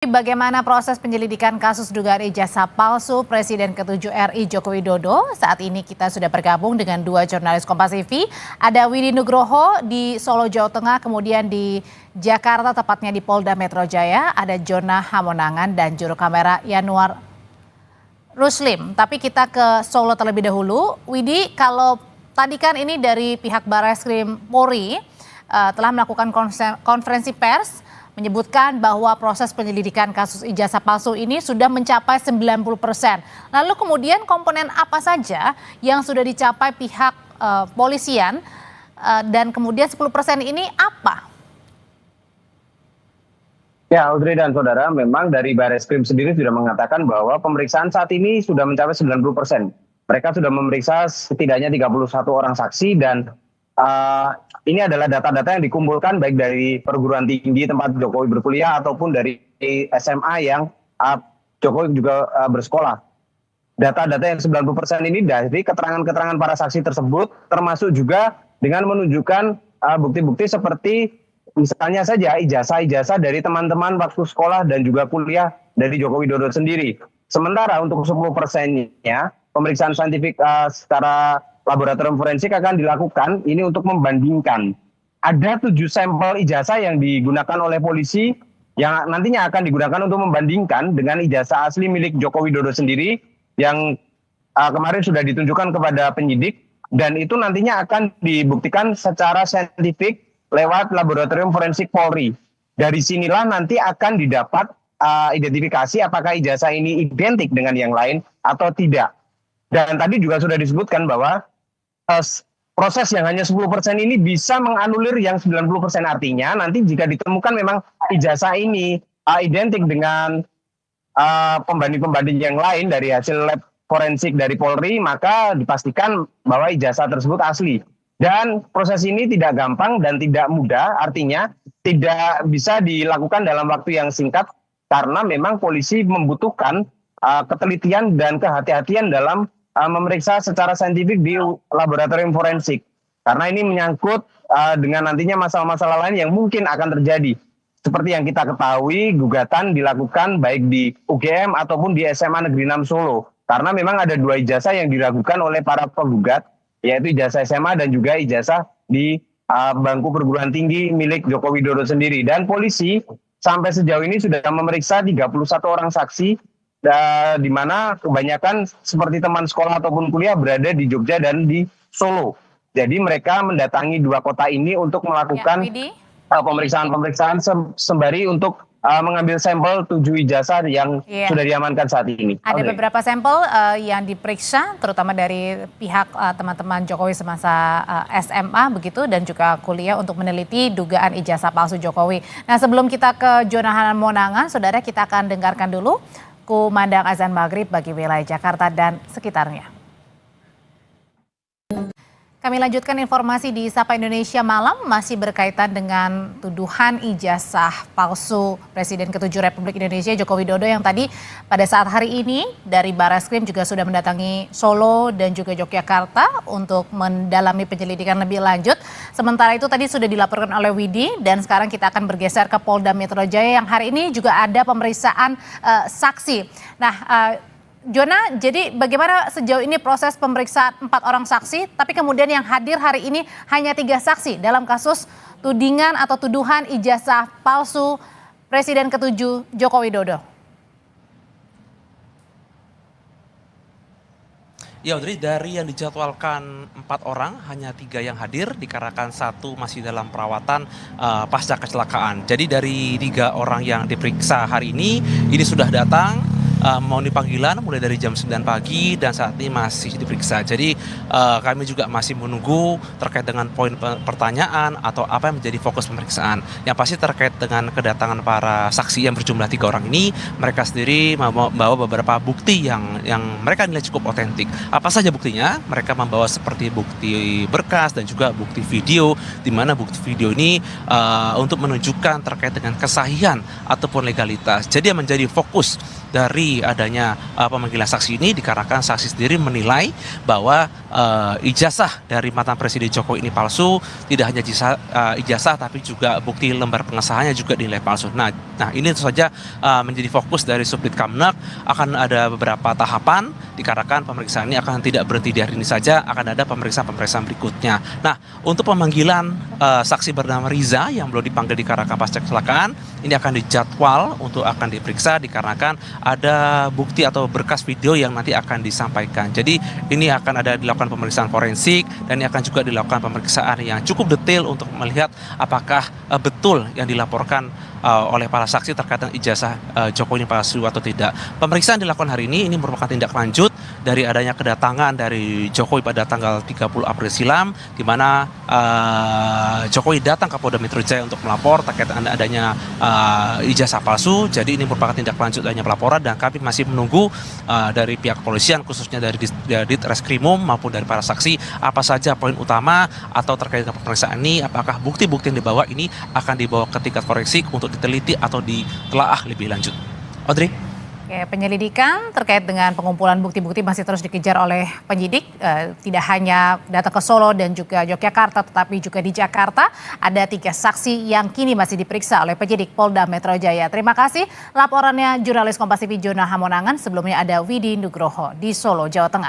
Bagaimana proses penyelidikan kasus dugaan ijazah palsu Presiden ke-7 RI Joko Widodo? Saat ini kita sudah bergabung dengan dua jurnalis Kompas TV. Ada Widi Nugroho di Solo, Jawa Tengah, kemudian di Jakarta, tepatnya di Polda Metro Jaya. Ada Jona Hamonangan dan juru kamera Yanuar Ruslim. Tapi kita ke Solo terlebih dahulu. Widi, kalau tadi kan ini dari pihak Barreskrim Polri telah melakukan konferensi pers menyebutkan bahwa proses penyelidikan kasus ijazah palsu ini sudah mencapai 90%. Lalu kemudian komponen apa saja yang sudah dicapai pihak polisian dan kemudian 10% ini apa? Ya, Audrey dan saudara, memang dari Barreskrim sendiri sudah mengatakan bahwa pemeriksaan saat ini sudah mencapai 90%. Mereka sudah memeriksa setidaknya 31 orang saksi dan ini adalah data-data yang dikumpulkan baik dari perguruan tinggi tempat Jokowi berkuliah ataupun dari SMA yang Jokowi juga bersekolah. Data-data yang 90% ini dari keterangan-keterangan para saksi tersebut, termasuk juga dengan menunjukkan bukti-bukti seperti misalnya saja ijazah-ijazah dari teman-teman waktu sekolah dan juga kuliah dari Joko Widodo sendiri. Sementara untuk 10%-nya, pemeriksaan saintifik secara laboratorium forensik akan dilakukan ini untuk membandingkan. Ada 7 sampel ijazah yang digunakan oleh polisi yang nantinya akan digunakan untuk membandingkan dengan ijazah asli milik Joko Widodo sendiri yang kemarin sudah ditunjukkan kepada penyidik dan itu nantinya akan dibuktikan secara saintifik lewat laboratorium forensik Polri. Dari sinilah nanti akan didapat identifikasi apakah ijazah ini identik dengan yang lain atau tidak. Dan tadi juga sudah disebutkan bahwa proses yang hanya 10% ini bisa menganulir yang 90%, artinya nanti jika ditemukan memang ijazah ini identik dengan pembanding-pembanding yang lain dari hasil lab forensik dari Polri, maka dipastikan bahwa ijazah tersebut asli. Dan proses ini tidak gampang dan tidak mudah, artinya tidak bisa dilakukan dalam waktu yang singkat karena memang polisi membutuhkan ketelitian dan kehati-hatian dalam memeriksa secara saintifik di laboratorium forensik. Karena ini menyangkut dengan nantinya masalah-masalah lain yang mungkin akan terjadi. Seperti yang kita ketahui, gugatan dilakukan baik di UGM ataupun di SMA Negeri 6 Solo. Karena memang ada 2 ijazah yang diragukan oleh para penggugat, yaitu ijazah SMA dan juga ijazah di bangku perguruan tinggi milik Joko Widodo sendiri. Dan polisi sampai sejauh ini sudah memeriksa 31 orang saksi, di mana kebanyakan seperti teman sekolah ataupun kuliah berada di Jogja dan di Solo. Jadi mereka mendatangi 2 kota ini untuk melakukan pemeriksaan-pemeriksaan sembari untuk mengambil sampel 7 ijazah yang sudah diamankan saat ini. Ada beberapa sampel yang diperiksa, terutama dari pihak teman-teman Jokowi semasa SMA begitu dan juga kuliah untuk meneliti dugaan ijazah palsu Jokowi. Nah, sebelum kita ke Jona Hamonangan, saudara, kita akan dengarkan dulu kumandang azan maghrib bagi wilayah Jakarta dan sekitarnya. Kami lanjutkan informasi di Sapa Indonesia Malam, masih berkaitan dengan tuduhan ijazah palsu Presiden ke-7 Republik Indonesia Joko Widodo yang tadi pada saat hari ini dari Barreskrim juga sudah mendatangi Solo dan juga Yogyakarta untuk mendalami penyelidikan lebih lanjut. Sementara itu tadi sudah dilaporkan oleh Widi dan sekarang kita akan bergeser ke Polda Metro Jaya yang hari ini juga ada pemeriksaan saksi. Nah, Jona, jadi bagaimana sejauh ini proses pemeriksaan 4 orang saksi, tapi kemudian yang hadir hari ini hanya 3 saksi dalam kasus tudingan atau tuduhan ijazah palsu Presiden ke-7 Joko Widodo? Ya, Audrey, dari yang dijadwalkan 4 orang, hanya 3 yang hadir, dikarenakan 1 masih dalam perawatan pasca kecelakaan. Jadi dari 3 orang yang diperiksa hari ini sudah datang, mau dipanggilan mulai dari jam 9 pagi dan saat ini masih diperiksa. Jadi kami juga masih menunggu terkait dengan poin pertanyaan atau apa yang menjadi fokus pemeriksaan. Yang pasti terkait dengan kedatangan para saksi yang berjumlah 3 orang ini, mereka sendiri membawa beberapa bukti yang mereka nilai cukup otentik. Apa saja buktinya? Mereka membawa seperti bukti berkas dan juga bukti video, di mana bukti video ini untuk menunjukkan terkait dengan kesahihan ataupun legalitas. Jadi yang menjadi fokus dari adanya pemanggilan saksi ini dikarenakan saksi sendiri menilai bahwa ijazah dari mantan Presiden Jokowi ini palsu. Tidak hanya ijazah tapi juga bukti lembar pengesahannya juga dinilai palsu. Nah, Nah, ini tentu saja menjadi fokus dari Subdit Kamnek. Akan ada beberapa tahapan, dikarenakan pemeriksaan ini akan tidak berhenti di hari ini saja, akan ada pemeriksaan-pemeriksaan berikutnya. Nah, untuk pemanggilan saksi bernama Riza yang belum dipanggil dikarenakan pasca kecelakaan, ini akan dijadwal untuk akan diperiksa dikarenakan ada bukti atau berkas video yang nanti akan disampaikan. Jadi ini akan ada dilakukan pemeriksaan forensik dan ini akan juga dilakukan pemeriksaan yang cukup detail untuk melihat apakah betul yang dilaporkan oleh para saksi terkait dengan ijazah Jokowi ini palsu atau tidak. Pemeriksaan dilakukan hari ini merupakan tindak lanjut dari adanya kedatangan dari Jokowi pada tanggal 30 April silam, di mana Jokowi datang ke Polda Metro Jaya untuk melapor terkait dengan adanya ijazah palsu. Jadi ini merupakan tindak lanjut adanya pelaporan dan kami masih menunggu dari pihak kepolisian, khususnya dari Ditreskrimum maupun dari para saksi, apa saja poin utama atau terkait dengan pemeriksaan ini, apakah bukti-bukti yang dibawa ini akan dibawa ke tingkat forensik untuk diteliti atau ditelaah lebih lanjut. Audrey? Oke, penyelidikan terkait dengan pengumpulan bukti-bukti masih terus dikejar oleh penyidik. Tidak hanya datang ke Solo dan juga Yogyakarta, tetapi juga di Jakarta ada 3 saksi yang kini masih diperiksa oleh penyidik Polda Metro Jaya. Terima kasih laporannya jurnalis Kompas TV Jona Hamonangan. Sebelumnya ada Widi Nugroho di Solo, Jawa Tengah.